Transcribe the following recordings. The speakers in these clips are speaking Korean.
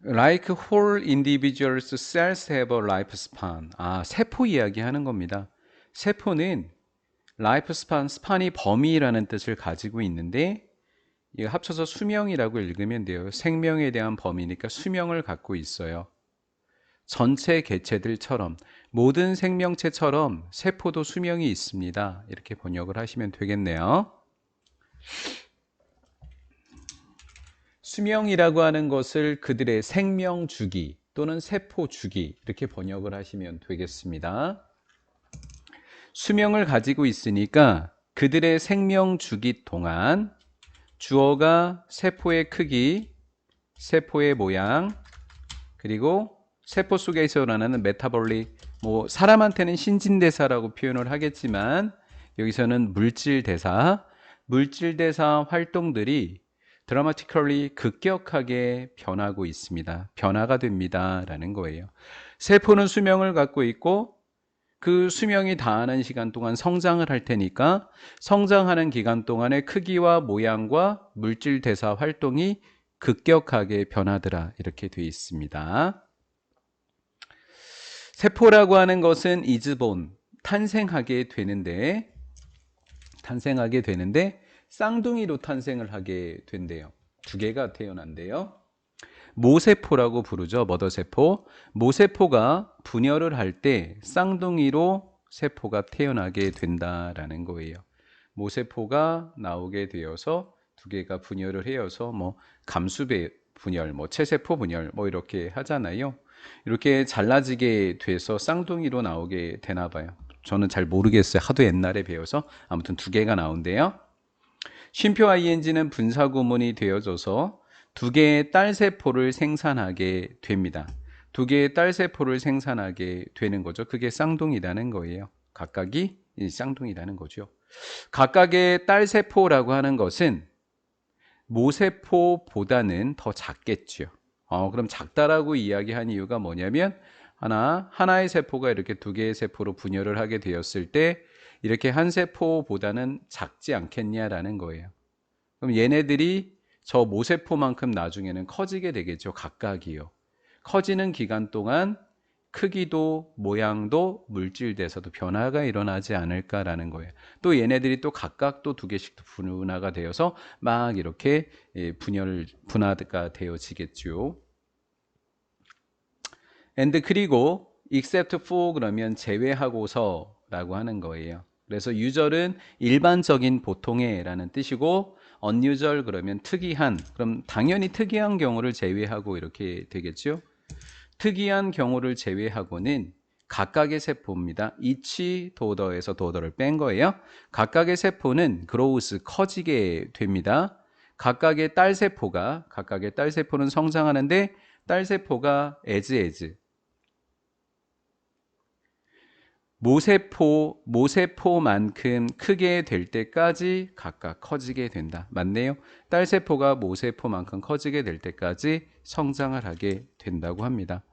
Like whole individuals, cells have a lifespan. 세포 이야기하는 겁니다. 세포는 lifespan, 스판이 범위라는 뜻을 가지고 있는데 이거 합쳐서 수명이라고 읽으면 돼요. 생명에 대한 범위니까 수명을 갖고 있어요. 전체 개체들처럼 모든 생명체처럼 세포도 수명이 있습니다. 이렇게 번역을 하시면 되겠네요. 수명이라고 하는 것을 그들의 생명 주기 또는 세포 주기 이렇게 번역을 하시면 되겠습니다. 수명을 가지고 있으니까 그들의 생명 주기 동안 주어가 세포의 크기, 세포의 모양, 그리고 세포 속에서 일어나는 메타볼릭, 사람한테는 신진대사라고 표현을 하겠지만 여기서는 물질대사 활동들이 드라마티컬리 급격하게 변하고 있습니다. 변화가 됩니다. 라는 거예요. 세포는 수명을 갖고 있고 그 수명이 다하는 시간 동안 성장을 할 테니까 성장하는 기간 동안에 크기와 모양과 물질 대사 활동이 급격하게 변하더라. 이렇게 되어 있습니다. 세포라고 하는 것은 이즈본, 탄생하게 되는데 쌍둥이로 탄생을 하게 된대요. 두 개가 태어난대요. 모세포라고 부르죠. 머더세포. 모세포가 분열을 할 때 쌍둥이로 세포가 태어나게 된다라는 거예요. 모세포가 나오게 되어서 두 개가 분열을 해서 감수배 분열, 체세포 분열 이렇게 하잖아요. 이렇게 잘라지게 돼서 쌍둥이로 나오게 되나 봐요. 저는 잘 모르겠어요. 하도 옛날에 배워서. 아무튼 두 개가 나온대요. 쉼표 ing는 분사 구문이 되어져서 두 개의 딸 세포를 생산하게 됩니다. 두 개의 딸 세포를 생산하게 되는 거죠. 그게 쌍둥이라는 거예요. 각각이 쌍둥이라는 거죠. 각각의 딸 세포라고 하는 것은 모세포보다는 더 작겠죠. 그럼 작다라고 이야기한 이유가 뭐냐면 하나의 세포가 이렇게 두 개의 세포로 분열을 하게 되었을 때 이렇게 한 세포보다는 작지 않겠냐라는 거예요. 그럼 얘네들이 저 모세포만큼 나중에는 커지게 되겠죠. 각각이요. 커지는 기간 동안 크기도 모양도 물질대에서도 변화가 일어나지 않을까라는 거예요. 또 얘네들이 또 각각 또 두 개씩 분화가 되어서 막 이렇게 분화가 되어지겠죠. and 그리고 except for 그러면 제외하고서라고 하는 거예요. 그래서 usual은 일반적인 보통의라는 뜻이고 unusual 그러면 특이한, 그럼 당연히 특이한 경우를 제외하고 이렇게 되겠죠. 특이한 경우를 제외하고는 각각의 세포입니다. each 도더에서 도더를 뺀 거예요. 각각의 세포는 grows 커지게 됩니다. 각각의 딸 세포는 성장하는데 딸 세포가 as 모세포만큼 크게 될 때까지 각각 커지게 된다. 맞네요. 딸 세포가 모세포만큼 커지게 될 때까지 성장을 하게 된다고 합니다.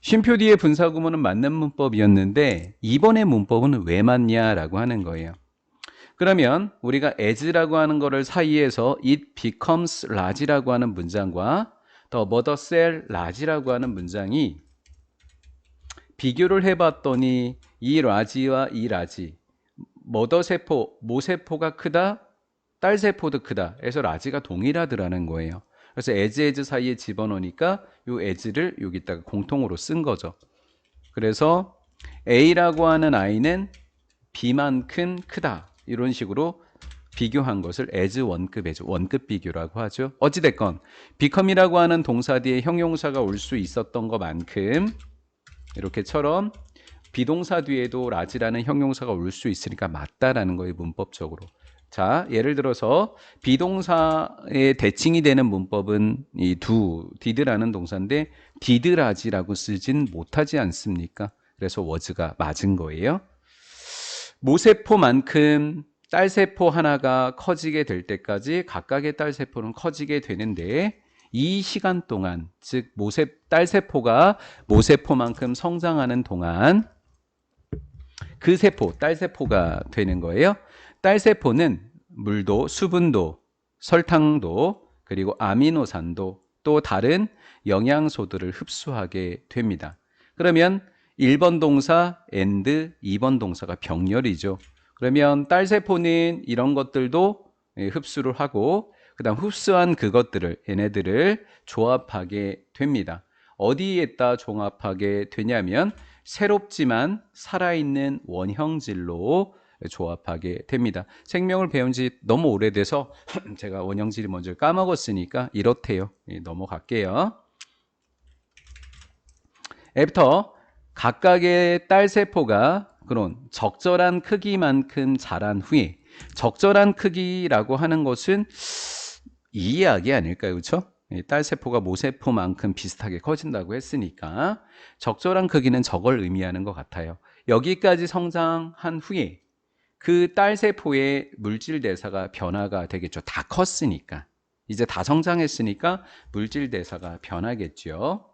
쉼표 뒤에 분사 구문은 맞는 문법이었는데 이번의 문법은 왜 맞냐라고 하는 거예요. 그러면 우리가 as라고 하는 거를 사이에서 it becomes large라고 하는 문장과 the mother cell large라고 하는 문장이 비교를 해봤더니 이 라지와 이 라지, 머더세포, 모세포가 크다, 딸세포도 크다 해서 라지가 동일하더라는 거예요. 그래서 as 사이에 집어넣으니까 이 as를 여기다가 공통으로 쓴 거죠. 그래서 A라고 하는 아이는 B만큼 크다 이런 식으로 비교한 것을 as 원급 비교라고 하죠. 어찌됐건 become이라고 하는 동사 뒤에 형용사가 올 수 있었던 것만큼 이렇게처럼 비동사 뒤에도 라지라는 형용사가 올 수 있으니까 맞다라는 거예요. 문법적으로. 자, 예를 들어서 비동사의 대칭이 되는 문법은 이 did라는 동사인데 did라지라고 쓰진 못하지 않습니까? 그래서 was가 맞은 거예요. 모세포만큼 딸세포 하나가 커지게 될 때까지 각각의 딸세포는 커지게 되는데 이 시간 동안, 즉 딸세포가 모세포만큼 성장하는 동안 그 세포, 딸세포가 되는 거예요. 딸세포는 물도, 수분도, 설탕도, 그리고 아미노산도 또 다른 영양소들을 흡수하게 됩니다. 그러면 1번 동사 and 2번 동사가 병렬이죠. 그러면 딸세포는 이런 것들도 흡수를 하고 그 다음 흡수한 그것들을 얘네들을 조합하게 됩니다. 어디에다 종합하게 되냐면 새롭지만 살아있는 원형질로 조합하게 됩니다. 생명을 배운 지 너무 오래돼서 제가 원형질이 뭔지 까먹었으니까 이렇대요. 넘어갈게요. 애부터 각각의 딸세포가 그런 적절한 크기만큼 자란 후에 적절한 크기라고 하는 것은 이 이야기 아닐까요? 그렇죠? 딸세포가 모세포만큼 비슷하게 커진다고 했으니까 적절한 크기는 저걸 의미하는 것 같아요. 여기까지 성장한 후에 그 딸세포의 물질 대사가 변화가 되겠죠. 다 컸으니까. 이제 다 성장했으니까 물질 대사가 변하겠죠.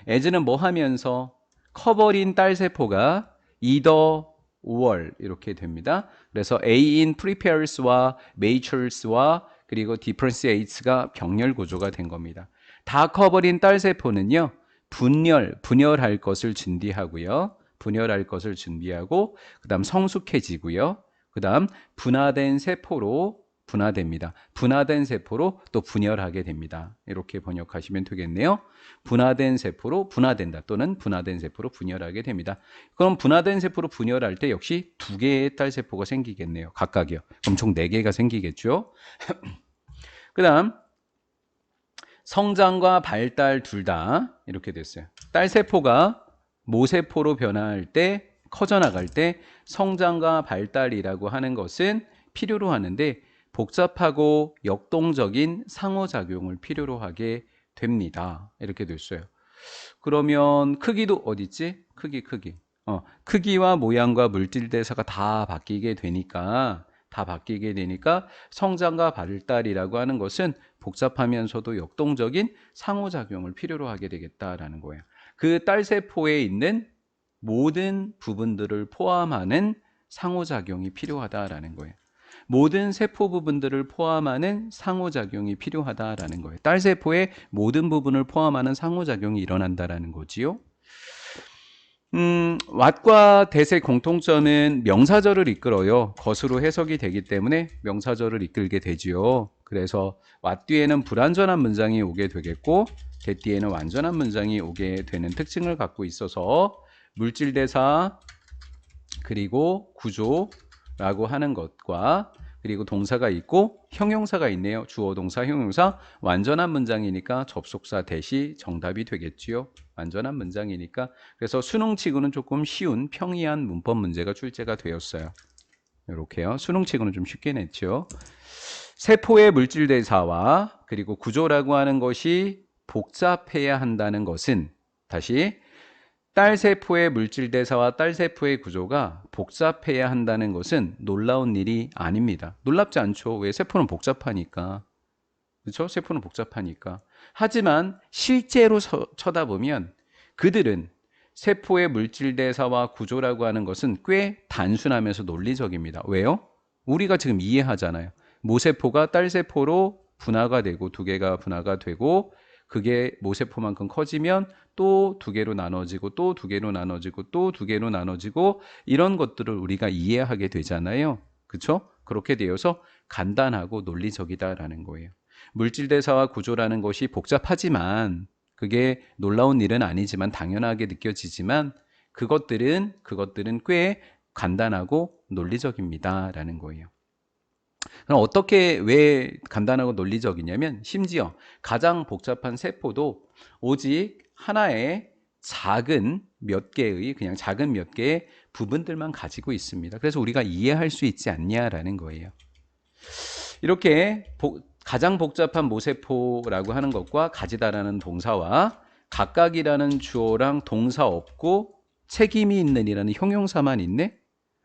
as는 뭐 하면서 커버린 딸세포가 either or 이렇게 됩니다. 그래서 A in prepares와 matures와 그리고 differentiates가 병렬 구조가 된 겁니다. 다 커버린 딸세포는요. 분열할 것을 준비하고요. 분열할 것을 준비하고 그 다음 성숙해지고요. 그 다음 분화된 세포로 분화됩니다. 분화된 세포로 또 분열하게 됩니다. 이렇게 번역하시면 되겠네요. 분화된 세포로 분화된다 또는 분화된 세포로 분열하게 됩니다. 그럼 분화된 세포로 분열할 때 역시 두 개의 딸세포가 생기겠네요. 각각이요. 그럼 총 4개가 생기겠죠. 그 다음 성장과 발달 둘 다 이렇게 됐어요. 딸세포가 모세포로 변화할 때 커져나갈 때 성장과 발달이라고 하는 것은 필요로 하는데 복잡하고 역동적인 상호작용을 필요로 하게 됩니다. 이렇게 됐어요. 그러면 크기도 어디 있지? 크기. 크기와 모양과 물질 대사가 다 바뀌게 되니까 성장과 발달이라고 하는 것은 복잡하면서도 역동적인 상호작용을 필요로 하게 되겠다라는 거예요. 그 딸세포에 있는 모든 부분들을 포함하는 상호작용이 필요하다라는 거예요. 모든 세포 부분들을 포함하는 상호작용이 필요하다라는 거예요. 딸세포의 모든 부분을 포함하는 상호작용이 일어난다라는 거지요. 왓과 대의 공통점은 명사절을 이끌어요. 것으로 해석이 되기 때문에 명사절을 이끌게 되지요. 그래서 왓 뒤에는 불완전한 문장이 오게 되겠고 대 뒤에는 완전한 문장이 오게 되는 특징을 갖고 있어서 물질대사 그리고 구조라고 하는 것과 그리고 동사가 있고 형용사가 있네요. 주어, 동사, 형용사. 완전한 문장이니까 접속사 대시 정답이 되겠지요. 완전한 문장이니까. 그래서 수능치고는 조금 쉬운 평이한 문법 문제가 출제가 되었어요. 이렇게요. 수능치고는 좀 쉽게 냈죠. 세포의 물질 대사와 그리고 구조라고 하는 것이 복잡해야 한다는 것은 다시 딸세포의 물질 대사와 딸세포의 구조가 복잡해야 한다는 것은 놀라운 일이 아닙니다. 놀랍지 않죠. 왜? 세포는 복잡하니까. 그렇죠? 세포는 복잡하니까. 하지만 실제로 쳐다보면 그들은 세포의 물질 대사와 구조라고 하는 것은 꽤 단순하면서 논리적입니다. 왜요? 우리가 지금 이해하잖아요. 모세포가 딸세포로 분화가 되고 두 개가 분화가 되고 그게 모세포만큼 커지면 또 두 개로 나눠지고 또 두 개로 나눠지고 또 두 개로 나눠지고 이런 것들을 우리가 이해하게 되잖아요. 그렇죠? 그렇게 되어서 간단하고 논리적이다라는 거예요. 물질 대사와 구조라는 것이 복잡하지만 그게 놀라운 일은 아니지만 당연하게 느껴지지만 그것들은 꽤 간단하고 논리적입니다라는 거예요. 그럼 어떻게 왜 간단하고 논리적이냐면 심지어 가장 복잡한 세포도 오직 하나의 작은 몇 개의 부분들만 가지고 있습니다. 그래서 우리가 이해할 수 있지 않냐라는 거예요. 이렇게 가장 복잡한 모세포라고 하는 것과 가지다라는 동사와 각각이라는 주어랑 동사 없고 책임이 있는이라는 형용사만 있네?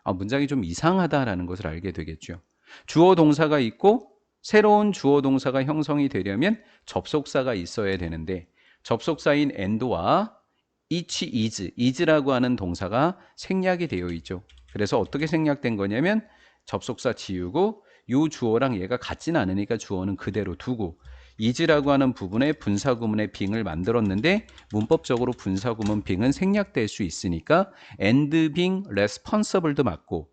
문장이 좀 이상하다라는 것을 알게 되겠죠. 주어 동사가 있고 새로운 주어 동사가 형성이 되려면 접속사가 있어야 되는데 접속사인 and와 each is라고 하는 동사가 생략이 되어 있죠. 그래서 어떻게 생략된 거냐면 접속사 지우고 요 주어랑 얘가 같진 않으니까 주어는 그대로 두고 is라고 하는 부분에 분사구문의 being을 만들었는데 문법적으로 분사구문 being은 생략될 수 있으니까 and being responsible도 맞고,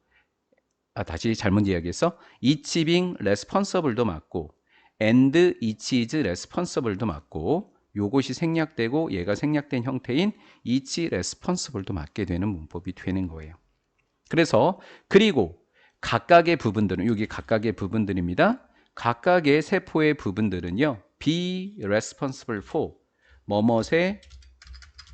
다시 잘못 이야기했어. each being responsible도 맞고 and each is responsible도 맞고, 요것이 생략되고 얘가 생략된 형태인 each responsible도 맞게 되는 문법이 되는 거예요. 그래서 그리고 각각의 부분들은, 여기 각각의 부분들입니다. 각각의 세포의 부분들은요, be responsible for 뭐뭇의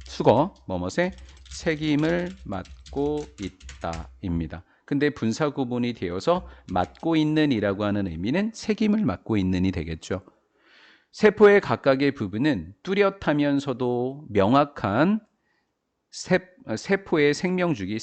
수거, 뭐뭇의 책임을 맡고 있다입니다. 근데 분사 구분이 되어서 맡고 있는 이라고 하는 의미는 책임을 맡고 있는이 되겠죠. 세포의 각각의 부분은 뚜렷하면서도 명확한 세포의 생명주기의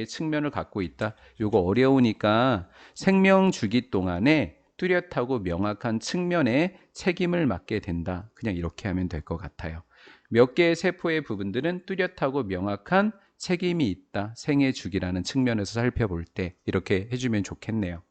측면을 갖고 있다. 요거 어려우니까 생명주기 동안에 뚜렷하고 명확한 측면에 책임을 맡게 된다. 그냥 이렇게 하면 될 것 같아요. 몇 개의 세포의 부분들은 뚜렷하고 명확한 책임이 있다. 생애 주기라는 측면에서 살펴볼 때 이렇게 해주면 좋겠네요.